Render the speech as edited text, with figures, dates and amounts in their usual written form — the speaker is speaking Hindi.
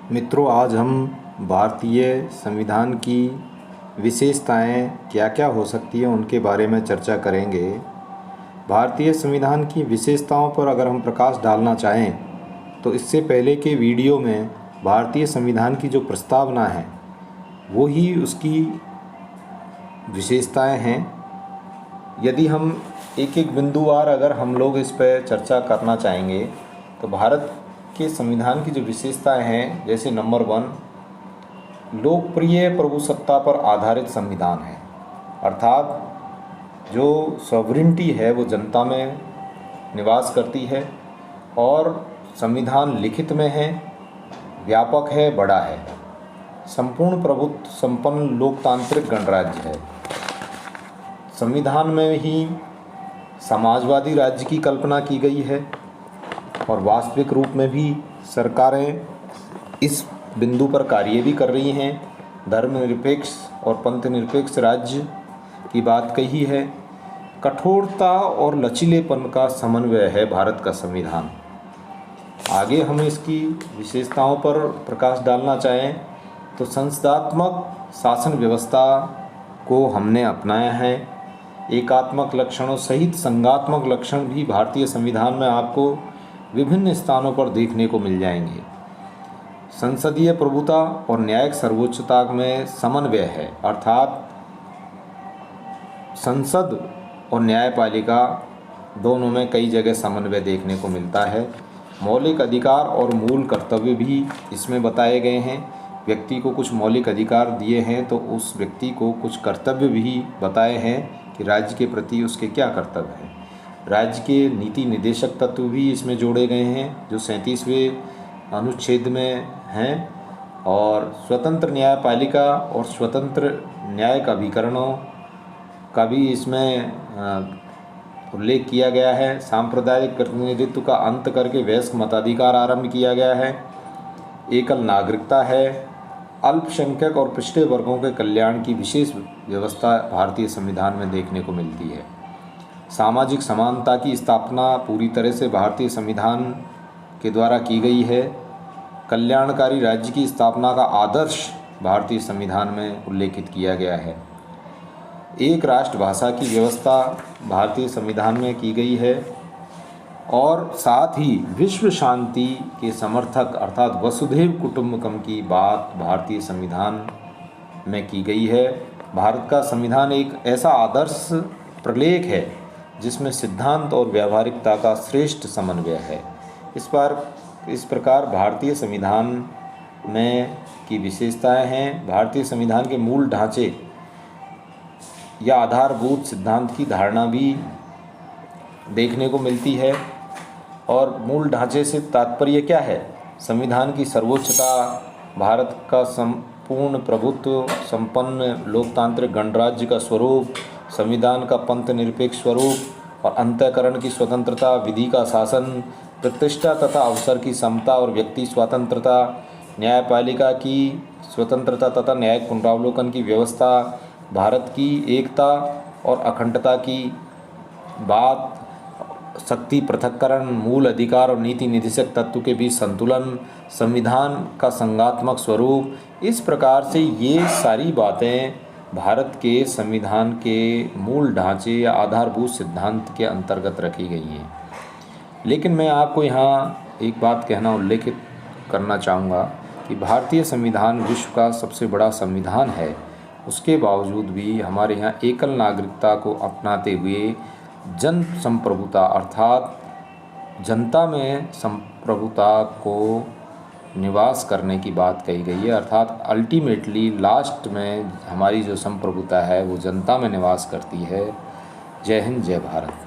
मित्रों, आज हम भारतीय संविधान की विशेषताएं क्या क्या हो सकती हैं उनके बारे में चर्चा करेंगे। भारतीय संविधान की विशेषताओं पर अगर हम प्रकाश डालना चाहें तो इससे पहले के वीडियो में भारतीय संविधान की जो प्रस्तावना है वो ही उसकी विशेषताएं हैं। यदि हम एक एक बिंदुवार अगर हम लोग इस पर चर्चा करना चाहेंगे तो भारत के संविधान की जो विशेषताएं हैं, जैसे नंबर 1, लोकप्रिय प्रभुसत्ता पर आधारित संविधान है। अर्थात जो सॉवरिनिटी है वो जनता में निवास करती है और संविधान लिखित में है, व्यापक है, बड़ा है, संपूर्ण प्रभुत्व संपन्न लोकतांत्रिक गणराज्य है। संविधान में ही समाजवादी राज्य की कल्पना की गई है और वास्तविक रूप में भी सरकारें इस बिंदु पर कार्य भी कर रही हैं। धर्मनिरपेक्ष और पंथनिरपेक्ष राज्य की बात कही है। कठोरता और लचीलेपन का समन्वय है भारत का संविधान। आगे हम इसकी विशेषताओं पर प्रकाश डालना चाहें तो संसदात्मक शासन व्यवस्था को हमने अपनाया है। एकात्मक लक्षणों सहित संघात्मक लक्षण भी भारतीय संविधान में आपको विभिन्न स्थानों पर देखने को मिल जाएंगे। संसदीय प्रभुता और न्यायिक सर्वोच्चता में समन्वय है, अर्थात संसद और न्यायपालिका दोनों में कई जगह समन्वय देखने को मिलता है। मौलिक अधिकार और मूल कर्तव्य भी इसमें बताए गए हैं। व्यक्ति को कुछ मौलिक अधिकार दिए हैं तो उस व्यक्ति को कुछ कर्तव्य भी बताए हैं कि राज्य के प्रति उसके क्या कर्तव्य हैं। राज्य के नीति निदेशक तत्व भी इसमें जोड़े गए हैं जो 37वें अनुच्छेद में हैं, और स्वतंत्र न्यायपालिका और स्वतंत्र न्यायिक अभिकरणों का भी इसमें उल्लेख किया गया है। सांप्रदायिक प्रतिनिधित्व का अंत करके वयस्क मताधिकार आरंभ किया गया है। एकल नागरिकता है। अल्पसंख्यक और पिछड़े वर्गों के कल्याण की विशेष व्यवस्था भारतीय संविधान में देखने को मिलती है। सामाजिक समानता की स्थापना पूरी तरह से भारतीय संविधान के द्वारा की गई है। कल्याणकारी राज्य की स्थापना का आदर्श भारतीय संविधान में उल्लेखित किया गया है। एक राष्ट्र भाषा की व्यवस्था भारतीय संविधान में की गई है और साथ ही विश्व शांति के समर्थक अर्थात वसुधैव कुटुंबकम की बात भारतीय संविधान में की गई है। भारत का संविधान एक ऐसा आदर्श प्रलेख है जिसमें सिद्धांत और व्यावहारिकता का श्रेष्ठ समन्वय है। इस प्रकार भारतीय संविधान में की विशेषताएं हैं। भारतीय संविधान के मूल ढांचे या आधारभूत सिद्धांत की धारणा भी देखने को मिलती है। और मूल ढांचे से तात्पर्य क्या है? संविधान की सर्वोच्चता, भारत का संपूर्ण प्रभुत्व संपन्न लोकतांत्रिक गणराज्य का स्वरूप, संविधान का पंथ निरपेक्ष स्वरूप और अंतःकरण की स्वतंत्रता, विधि का शासन, प्रतिष्ठा तथा अवसर की समता और व्यक्ति स्वतंत्रता, न्यायपालिका की स्वतंत्रता तथा न्यायिक पुनरावलोकन की व्यवस्था, भारत की एकता और अखंडता की बात, शक्ति पृथक्करण, मूल अधिकार और नीति निदेशक तत्व के बीच संतुलन, संविधान का संघात्मक स्वरूप, इस प्रकार से ये सारी बातें भारत के संविधान के मूल ढांचे या आधारभूत सिद्धांत के अंतर्गत रखी गई हैं। लेकिन मैं आपको यहाँ एक बात उल्लेखित करना चाहूँगा कि भारतीय संविधान विश्व का सबसे बड़ा संविधान है। उसके बावजूद भी हमारे यहाँ एकल नागरिकता को अपनाते हुए जन संप्रभुता अर्थात जनता में संप्रभुता को निवास करने की बात कही गई है। अर्थात अल्टीमेटली लास्ट में हमारी जो संप्रभुता है वो जनता में निवास करती है। जय हिंद, जय भारत।